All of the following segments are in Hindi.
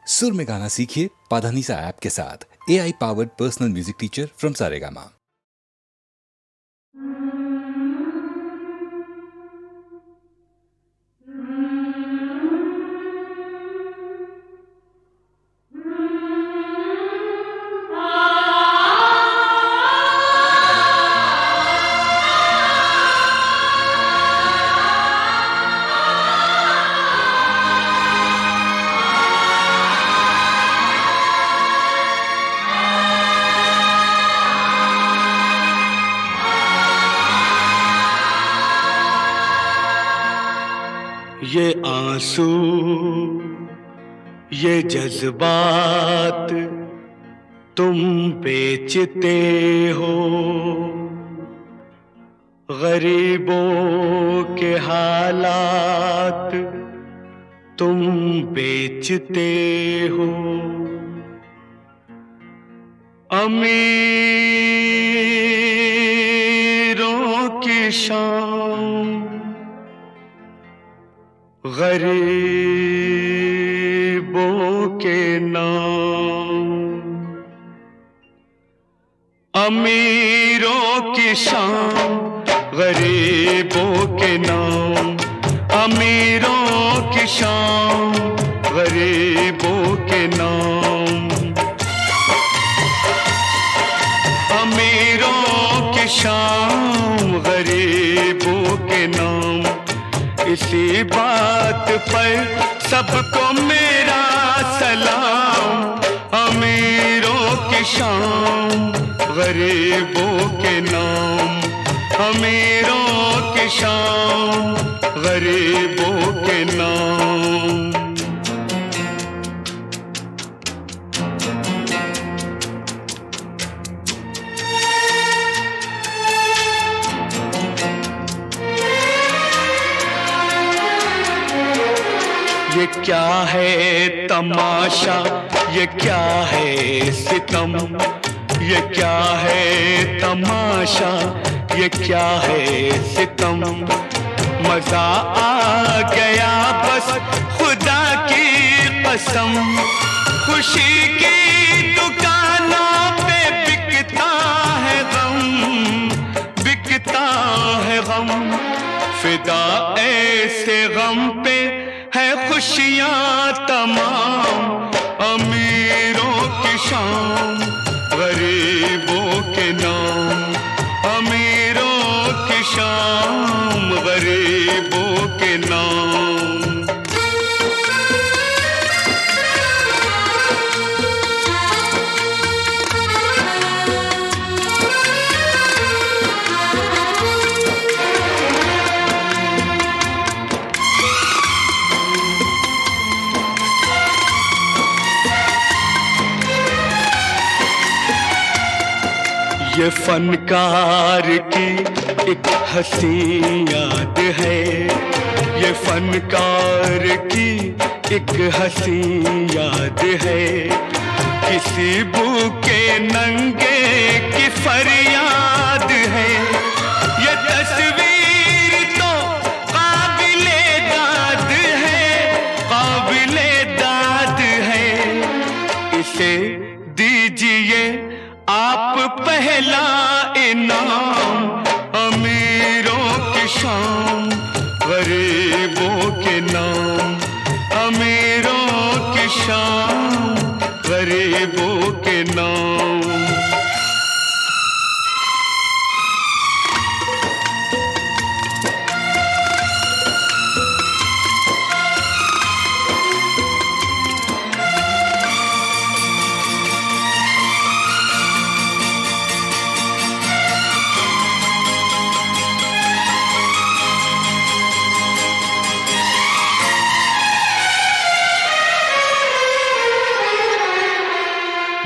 सुर में गाना सीखिए पाधानीसा ऐप के साथ। AI powered personal music teacher from Saregama. ये आंसू, ये जज्बात तुम बेचते हो, गरीबों के हालात तुम बेचते हो, अमीरों की शान गरीबों के नाम, अमीरों की शान गरीबों के नाम, अमीरों की शान गरीबों के नाम, अमीरों की शान गरीबों के नाम। इसी बात पर सबको मेरा सलाम, अमीरों की शान गरीबों के नाम, अमीरों की शान गरीबों के नाम। ये क्या है तमाशा, ये क्या है सितम, ये क्या है तमाशा, ये क्या है सितम। मजा आ गया बस खुदा की कसम, खुशी की दुकानों पे बिकता है गम, बिकता है गम। फिदा ऐसे गम पे है खुशियां तमाम, अमीरों की शान गरीबों के नाम, अमीरों की शान गरीबों के नाम। ये फनकार की एक हंसी याद है, ये फनकार की एक हंसी याद है, किसी भूखे नंगे की फरियाद है। ये तस्वीर तो काबिले दाद है, काबिले दाद है। इसे दीजिए आप पहला इनाम, अमीरों की शान गरीबों के नाम, अमीरों की शान गरीबों के नाम।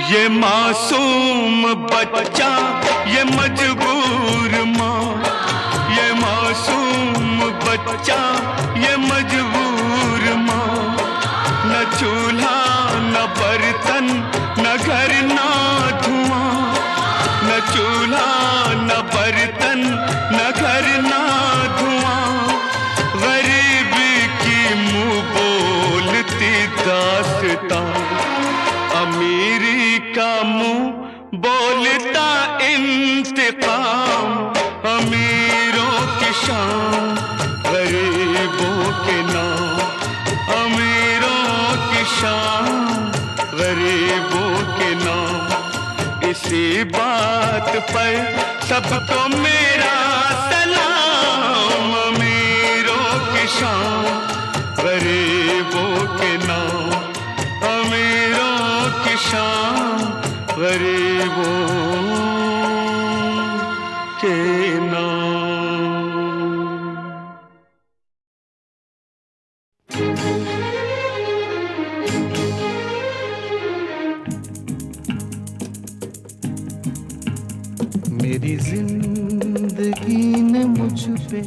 ये मासूम बच्चा, ये मजबूर माँ, ये मासूम बच्चा, ये मजबूर माँ। न चूल्हा न बर्तन, न घर न धुआं, न चूल्हा न बर्तन, न घर न धुआं। गरीबी की मुँह बोलती दास्तां, अमीरी का मुंह बोलता इंतकाम, अमीरों की शान गरीबों के नाम, अमीरों की शान गरीबों के नाम। इसी बात पर सबको मेरा सलाम, अमीरों की शान गरीबों के नाम, अमीरों की शान गरीबों के नाम। मेरी जिंदगी ने मुझ पे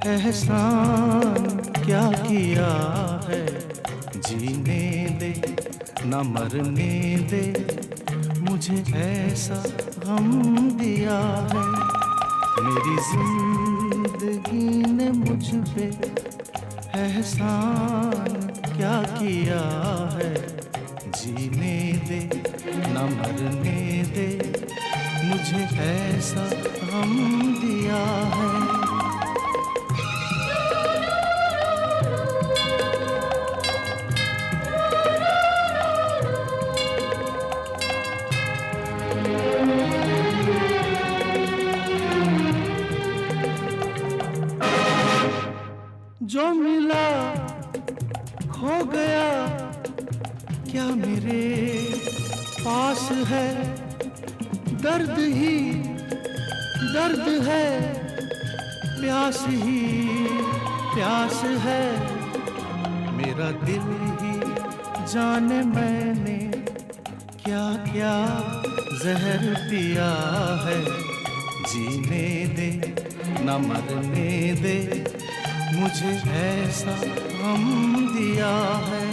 एहसान क्या किया है, जीने दे न मरने दे, मुझे ऐसा गम दिया है। मेरी जिंदगी ने मुझ पे एहसान क्या किया है, जीने दे न मरने दे, मुझे ऐसा गम दिया है। जो मिला खो गया क्या मेरे पास है, दर्द ही दर्द है, प्यास ही प्यास है। मेरा दिल ही जाने मैंने क्या क्या जहर पिया है, जीने दे न मरने दे, मुझे ऐसा गम दिया है।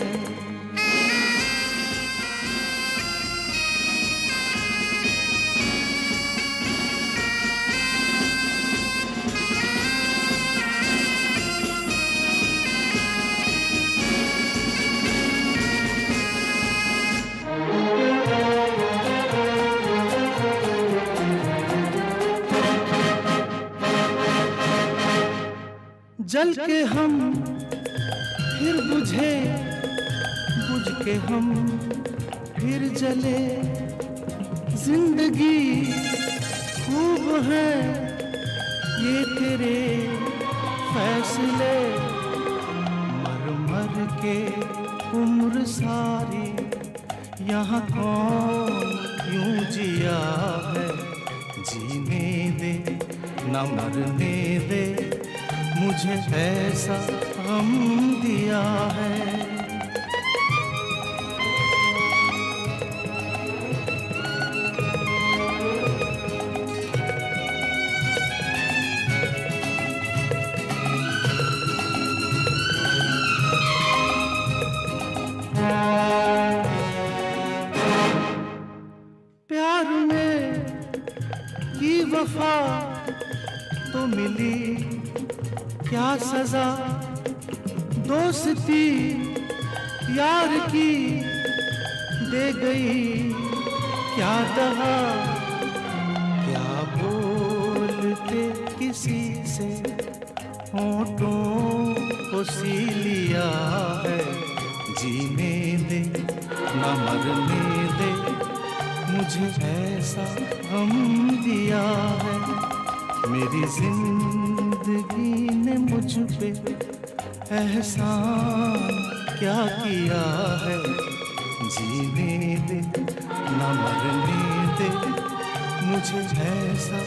जल के हम फिर बुझे, बुझ के हम फिर जले, जिंदगी खूब है ये तेरे फैसले। मर मर के उम्र सारी यहाँ कौन यूं जिया है, जीने दे न मरने दे, मुझे ऐसा गम दिया है। प्यार में की वफा तो मिली क्या सजा, दोस्ती यार की दे गई क्या दगा। क्या बोलते किसी से होठों को सी लिया है, जीने दे न मरने दे, मुझे ऐसा गम दिया है। मेरी जिंदगी ने मुझ पे एहसान क्या किया है, जीने दे न मरने दे, मुझे ऐसा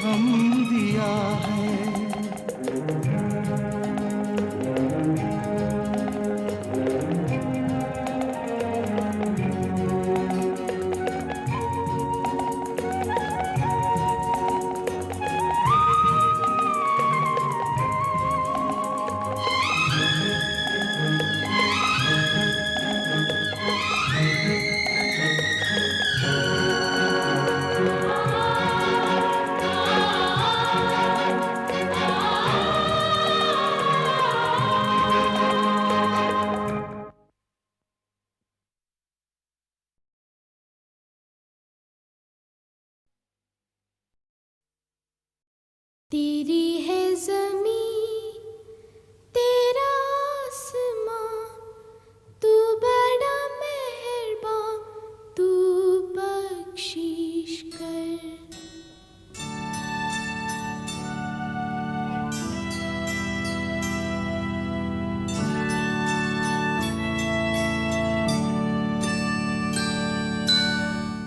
गम दिया है। तेरी है ज़मीं तेरा आसमां, तू बड़ा मेहरबान, तू बख्शिश कर।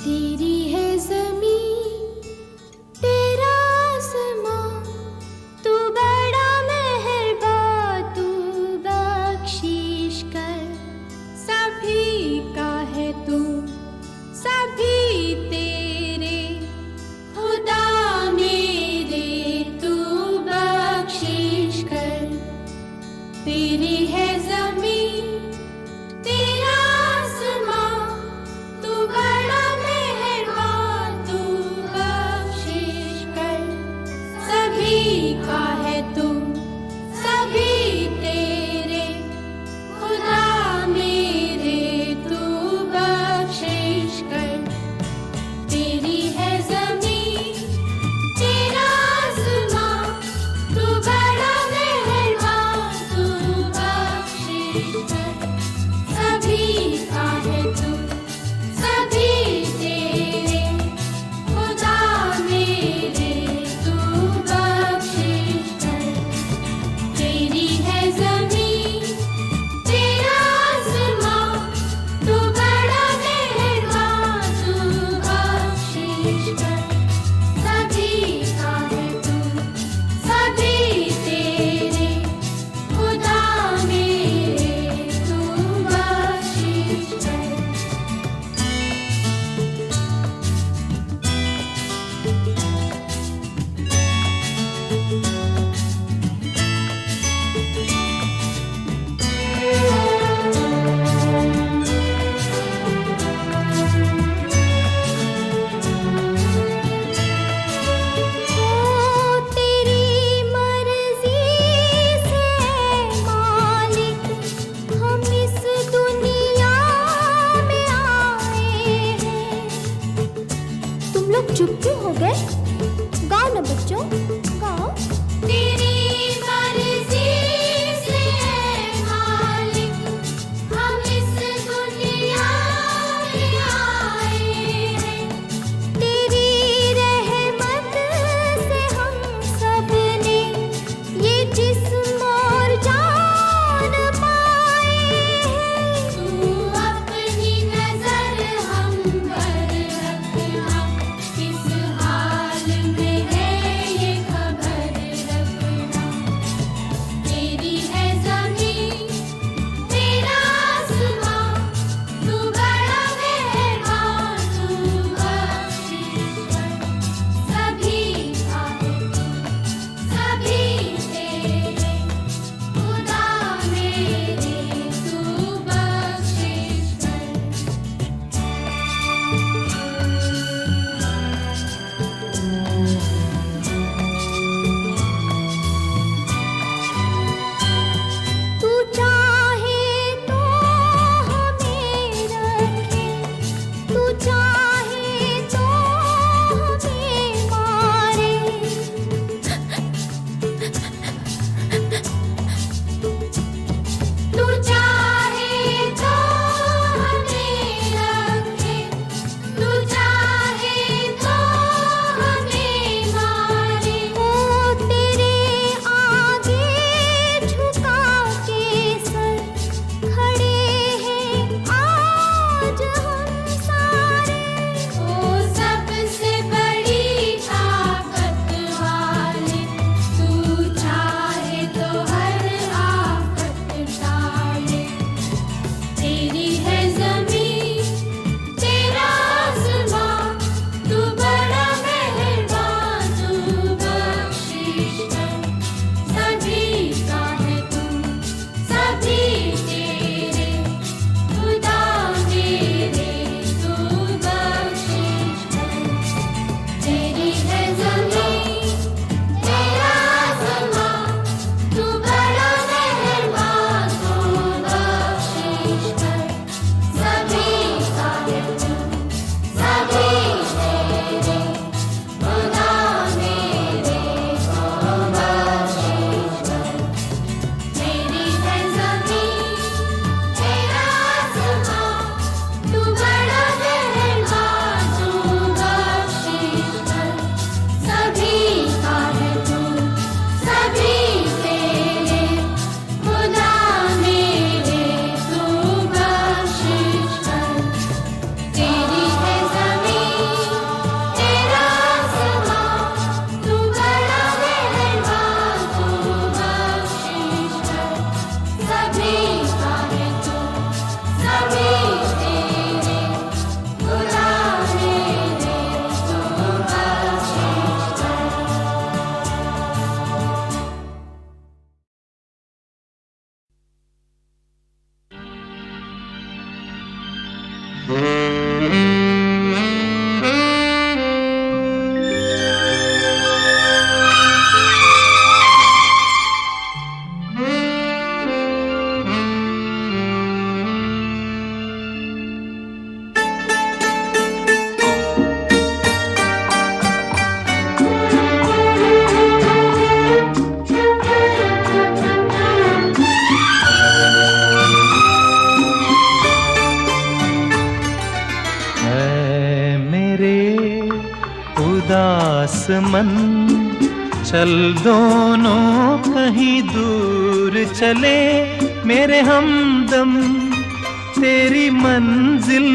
तेरी है ज़मीं तेरा आसमां, तू उदास मन चल दोनों कहीं दूर चले मेरे हमदम तेरी मंजिल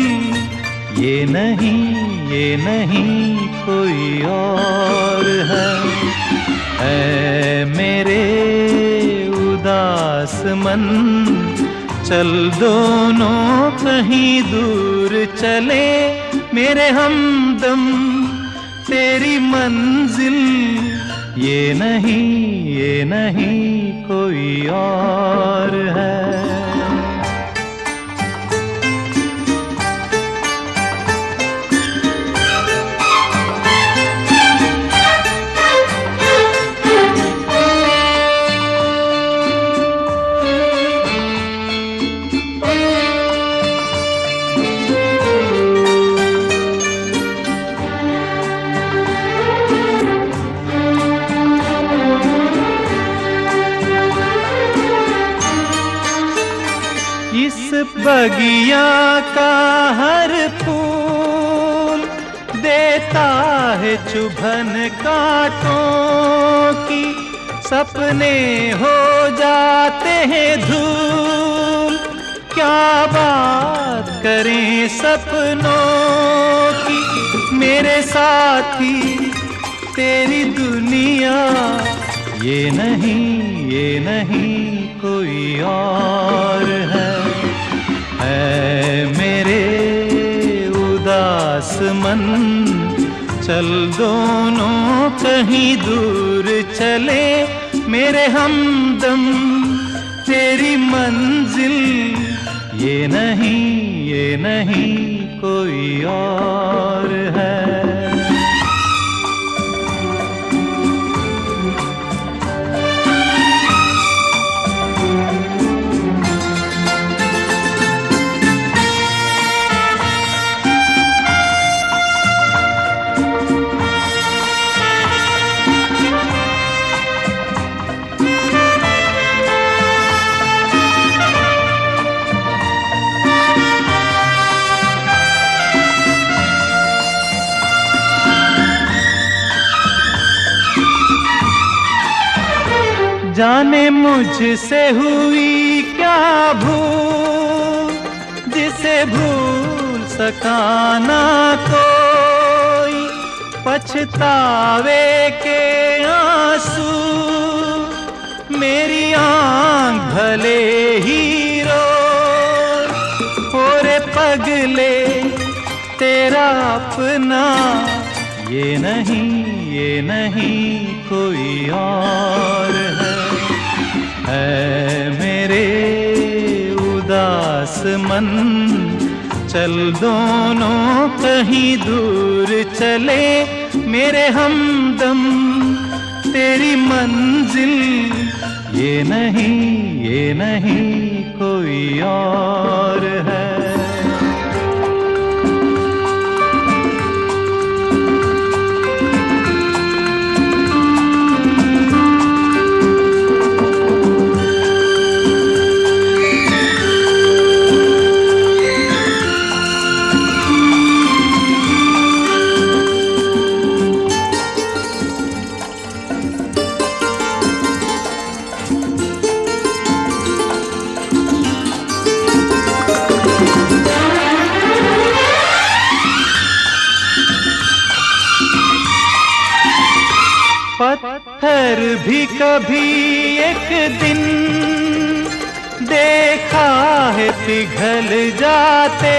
ये नहीं कोई और है मेरे उदास मन चल दोनों कहीं दूर चले मेरे हमदम तेरी मंजिल ये नहीं कोई और है। इस बगिया का हर फूल देता है चुभन कांटों की सपने हो जाते हैं धूल क्या बात करें सपनों की मेरे साथी तेरी दुनिया ये नहीं कोई और है मेरे उदास मन चल दोनों कहीं दूर चले मेरे हमदम तेरी मंजिल ये नहीं कोई और है। जाने मुझसे हुई क्या भूल जिसे भूल सका ना कोई पछतावे के आंसू मेरी आँख भले ही रो रे पगले तेरा अपना ये नहीं कोई और है मेरे उदास मन चल दोनों कहीं दूर चले मेरे हमदम तेरी मंजिल ये नहीं कोई और है। पत्थर भी कभी एक दिन देखा है पिघल जाते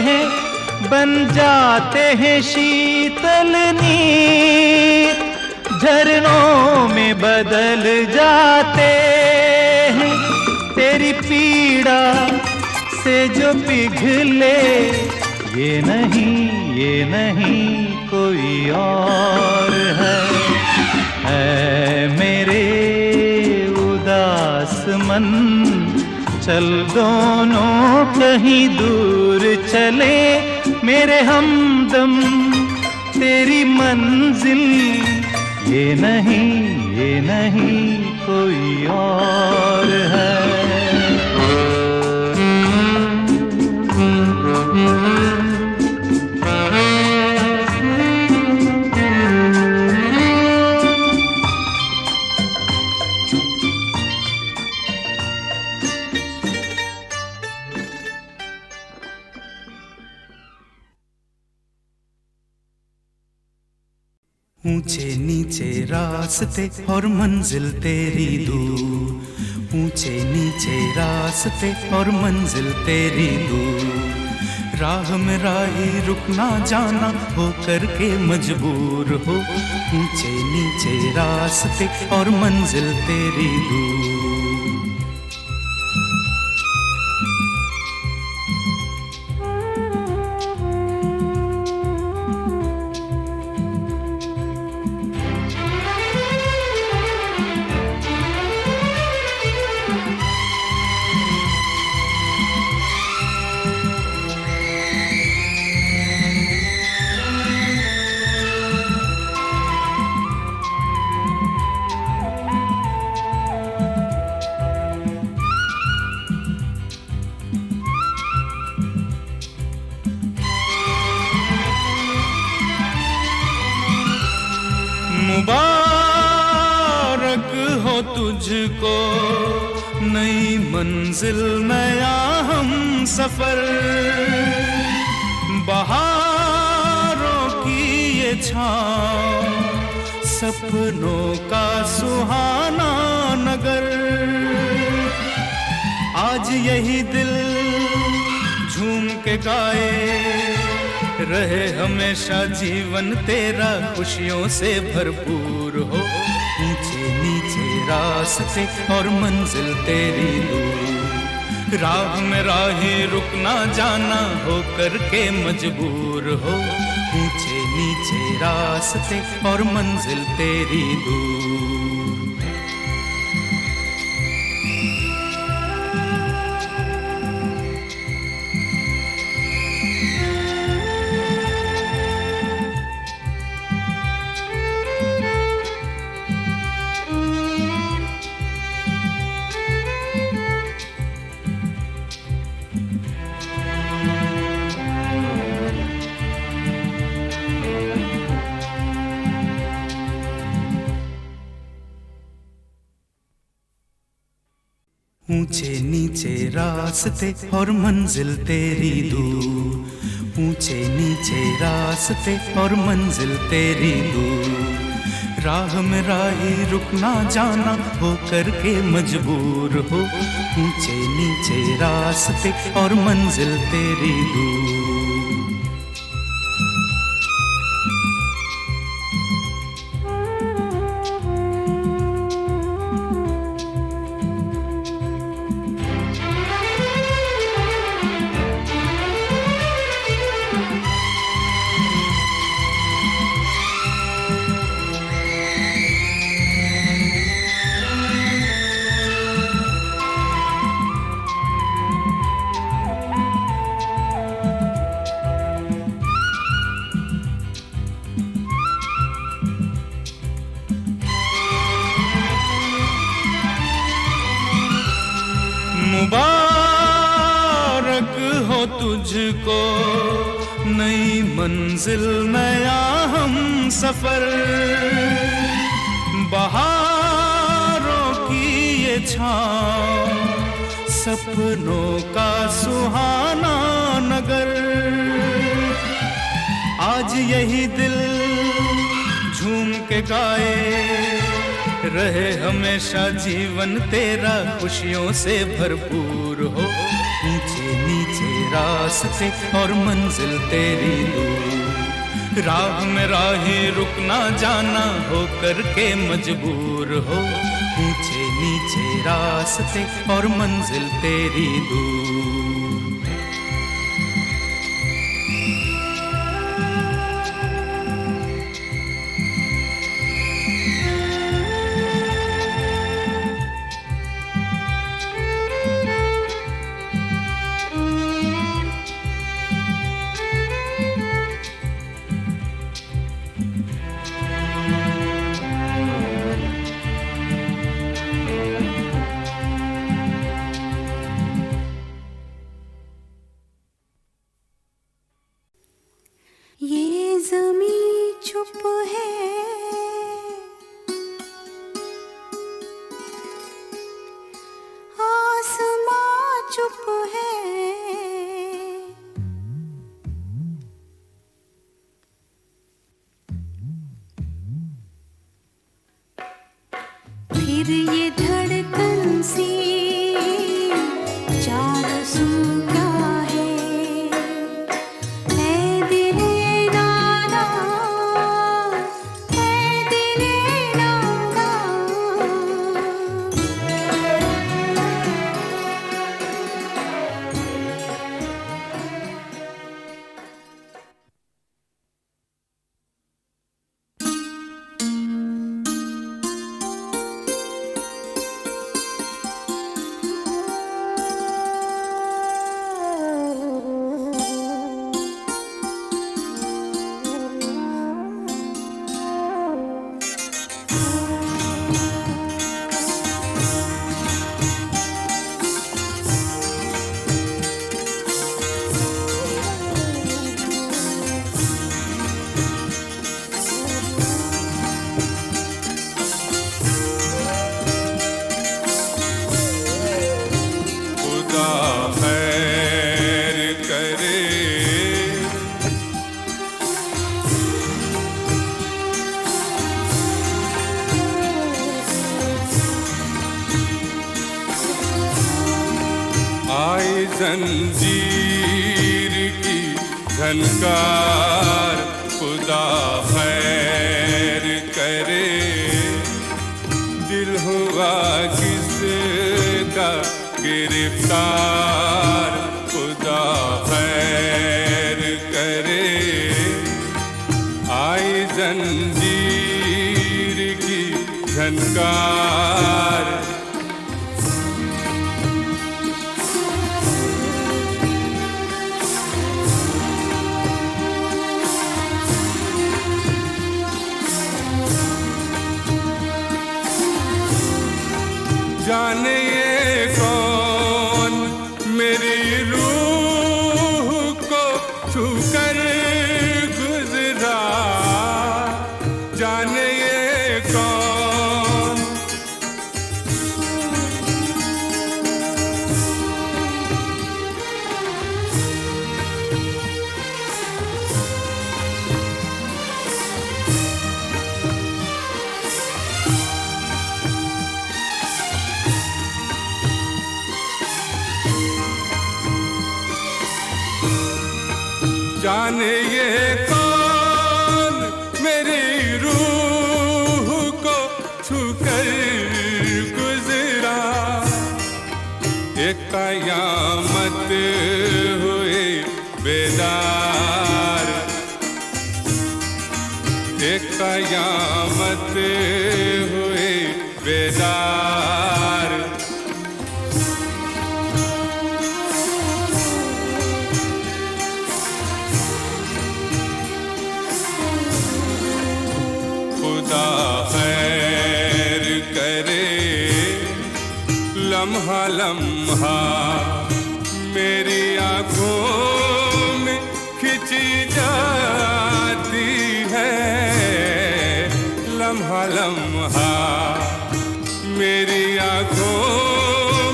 हैं बन जाते हैं शीतल नीर झरनों में बदल जाते हैं तेरी पीड़ा से जो पिघले, ये नहीं कोई और है मेरे उदास मन। चल दोनों कहीं दूर चले, मेरे हमदम तेरी मंजिल, ये नहीं कोई और है। ऊंचे नीचे रास्ते और मंजिल तेरी दूर, ऊंचे नीचे रास्ते और मंजिल तेरी दूर। राह में राही रुकना जाना हो करके मजबूर हो, ऊंचे नीचे रास्ते और मंजिल तेरी दूर। मुबारक हो तुझको नई मंजिल नया हम सफर, बहारों की ये छाँव सपनों का सुहाना नगर। आज यही दिल झूम के गाए, रहे हमेशा जीवन तेरा खुशियों से भरपूर हो, ऊंचे नीचे रास्ते और मंजिल तेरी दूर। राह में राही रुकना जाना हो करके मजबूर हो, ऊंचे नीचे रास्ते और मंजिल तेरी दूर। ऊंचे नीचे रास्ते और मंजिल तेरी दूर, ऊंचे नीचे रास्ते और मंजिल तेरी दूर। राह में राही रुकना जाना हो करके मजबूर हो, ऊंचे नीचे रास्ते और मंजिल तेरी दूर। मुबारक हो तुझको नई मंजिल नया हम सफर, बहारों की ये छाँव सपनों का सुहाना नगर। आज यही दिल झूम के गाए, रहे हमेशा जीवन तेरा खुशियों से भरपूर हो, ऊंचे नीचे रास्ते और मंजिल तेरी दूर। राह में राही रुकना जाना हो करके मजबूर हो, ऊंचे नीचे रास्ते और मंजिल तेरी दूर। ये ज़मीं चुप है, आसमां चुप है, फिर ये धड़कन सी चारों सू क्या है, ऐ दिले नाना, ऐ दिले नाना। खुदा खैर करे, आई जंजीर की झनकार, खुदा खैर करे, दिल हुआ किसका गिरफ्तार, खुदा खैर करे, आई जंजीर की झनकार। जाने ये कौन मेरी रूह को छूकर गुजरा, जाने ये कौन, जाने ये कौन मेरी रूह को छूकर गुजरा, एक कयामत हुए बेदार, एक कयामत हुए बेदार। खुदा खैर करे, लम्हा लम्हा मेरी आँखों में खिंची जाती है, लम्हा लम्हा मेरी आँखों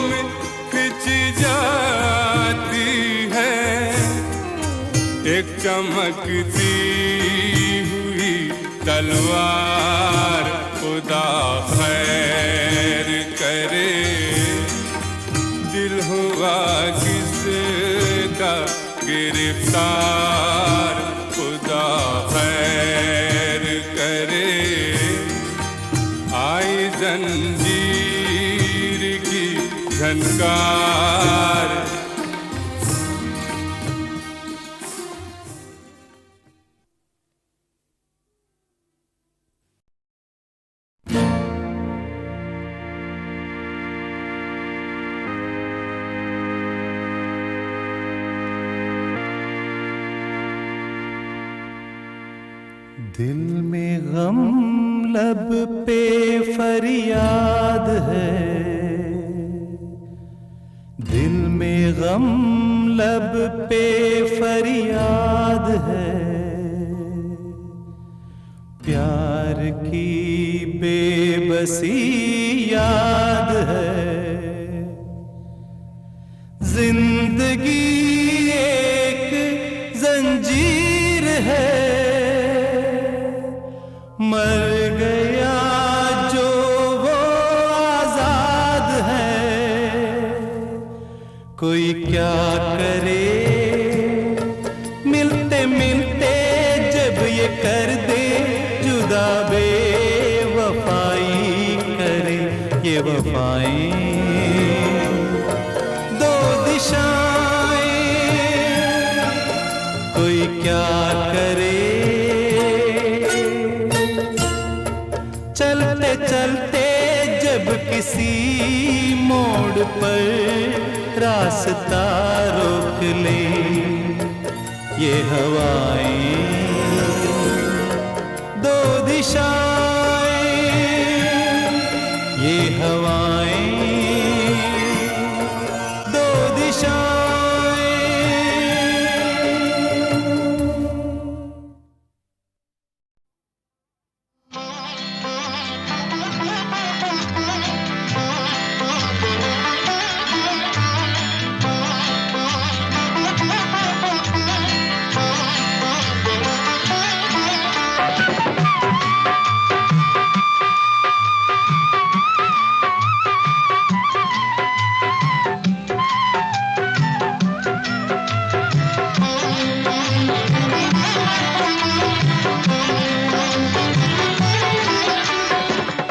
में खिंची जाती है, एक चमकती हुई तलवार, खुदा खैर करे, दिल हुआ किसका गिरफ्तार, खुदा खैर करे, आई जंजीर की झनकार। दिल में गम लब पे फरियाद है, दिल में गम लब पे फरियाद है, बेबसी याद है। जिंदगी एक जंजीर है, मर गया जो वो आजाद है। कोई क्या करे, मिलते मिलते जब ये कर दे जुदा, बेवफाई करे ये वफाई। दो दिशाएं कोई क्या करे, चलते चलते जब किसी मोड़ पर रास्ता रोक ले ये हवाएं। दो दिशाएं ये हवाएं, दो दिशाएं।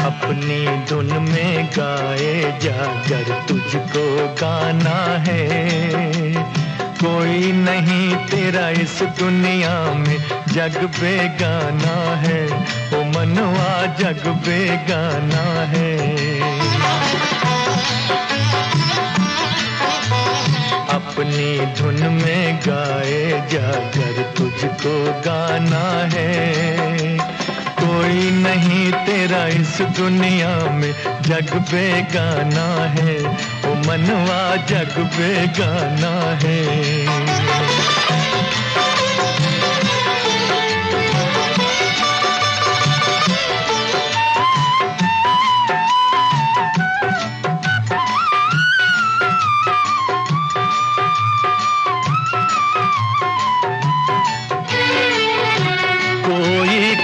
अपनी धुन में गाए जागर तुझको गाना है। कोई नहीं तेरा इस दुनिया में, जग बेगाना है। ओ मनवा जग बेगाना है। अपनी धुन में गाए जागर तुझको गाना है। कोई नहीं तेरा इस दुनिया में, जग बेगाना है। ओ मनवा जग बेगाना है।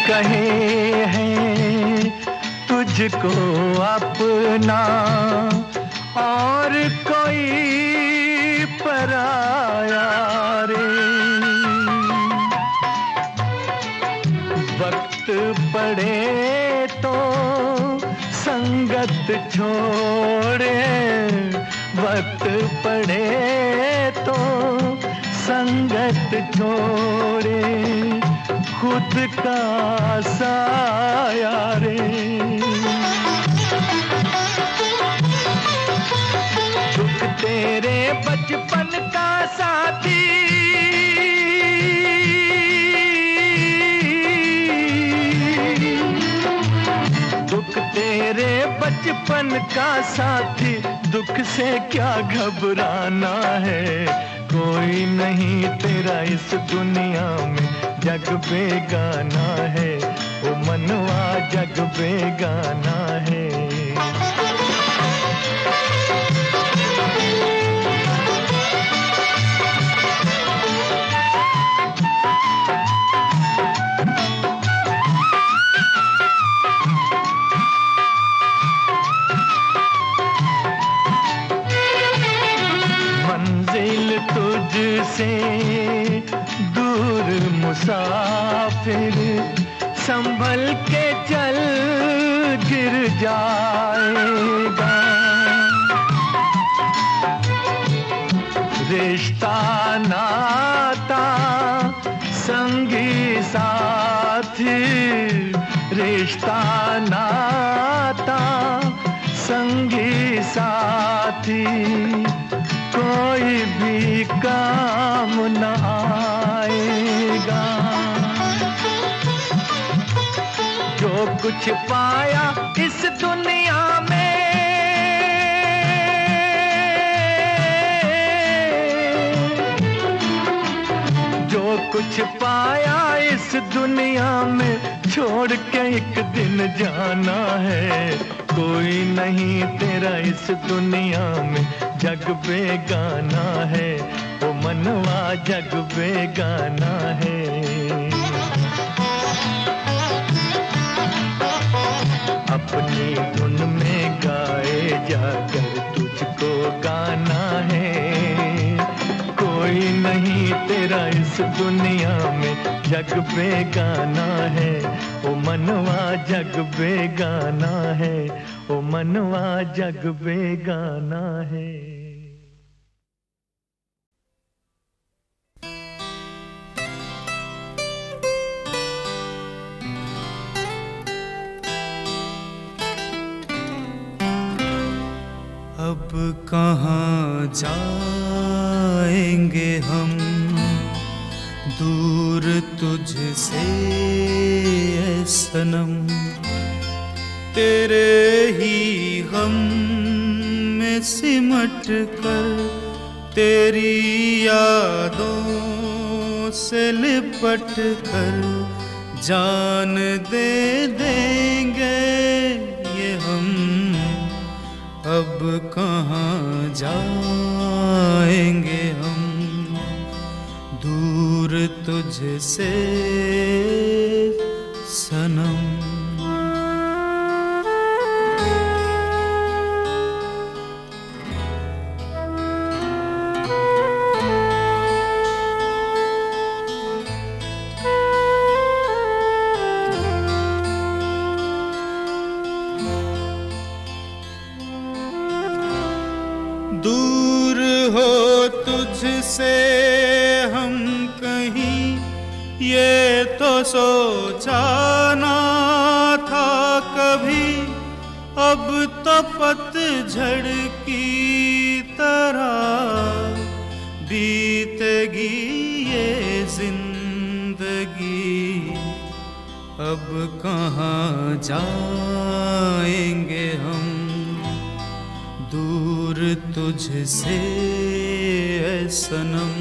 कहे हैं तुझको अपना और कोई पराया रे। वक्त पड़े तो संगत छोड़े, वक्त पड़े तो संगत छोड़े। खुद का साया रे। दुख तेरे बचपन का साथी, दुख तेरे बचपन का साथी। दुख से क्या घबराना है। कोई नहीं तेरा इस दुनिया में, जग बेगाना है। ओ मनवा जग बेगाना है। मंजिल तुझसे दूर मुसाफिर, संभल के चल गिर जाएगा। रिश्ता नाता संगी साथी, रिश्ता नाता संगी साथी। कोई भी काम न आएगा। जो कुछ पाया इस दुनिया में, जो कुछ पाया इस दुनिया में, छोड़ के एक दिन जाना है। कोई नहीं तेरा इस दुनिया में, जग बेगाना है ओ मनवा, जग बेगाना है। अपनी धुन में गाए जाकर तुझको गाना है। कोई नहीं तेरा इस दुनिया में, जग बेगाना है ओ मनवा, जग बेगाना है ओ मनवा, जग बेगाना है। अब कहाँ जाएंगे हम दूर तुझसे ऐ सनम, तेरे ही गम में सिमट कर, तेरी यादों से लिपट कर जान दे देंगे ये हम। अब कहाँ जाएंगे हम दूर तुझसे सनम। दूर हो तुझसे हम कहीं, ये तो सोचा ना था कभी। अब तो पतझड़ की तरह बीतेगी ये जिंदगी। अब कहाँ जाएंगे हम दूर तुझसे ऐ सनम।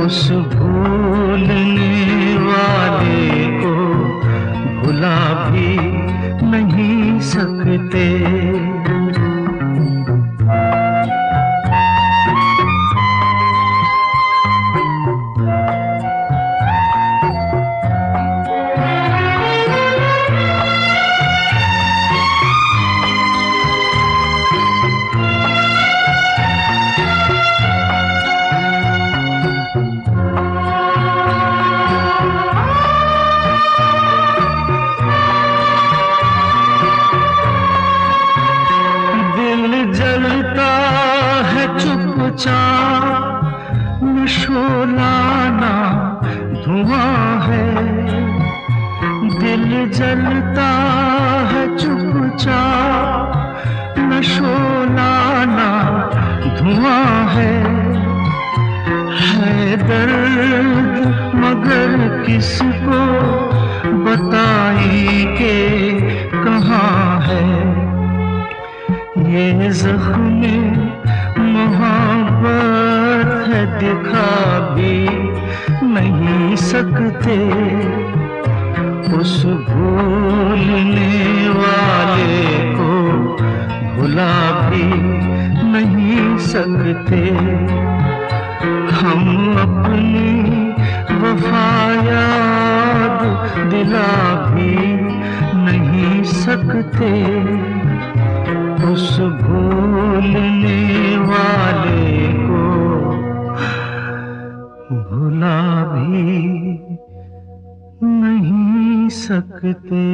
उस भूलने वाले को भुला भी नहीं सकते। न शोलाना धुआं है, दिल जलता है चुपचाप, न शोलाना धुआं है दर्द मगर किसको बताई के कहाँ है। ये ज़ख्म मोहब्बत है दिखा भी नहीं सकते। उस भूलने वाले को भुला भी नहीं सकते। हम अपनी वफा याद दिला भी नहीं सकते। उस भूलने वाले को भुला भी नहीं सकते।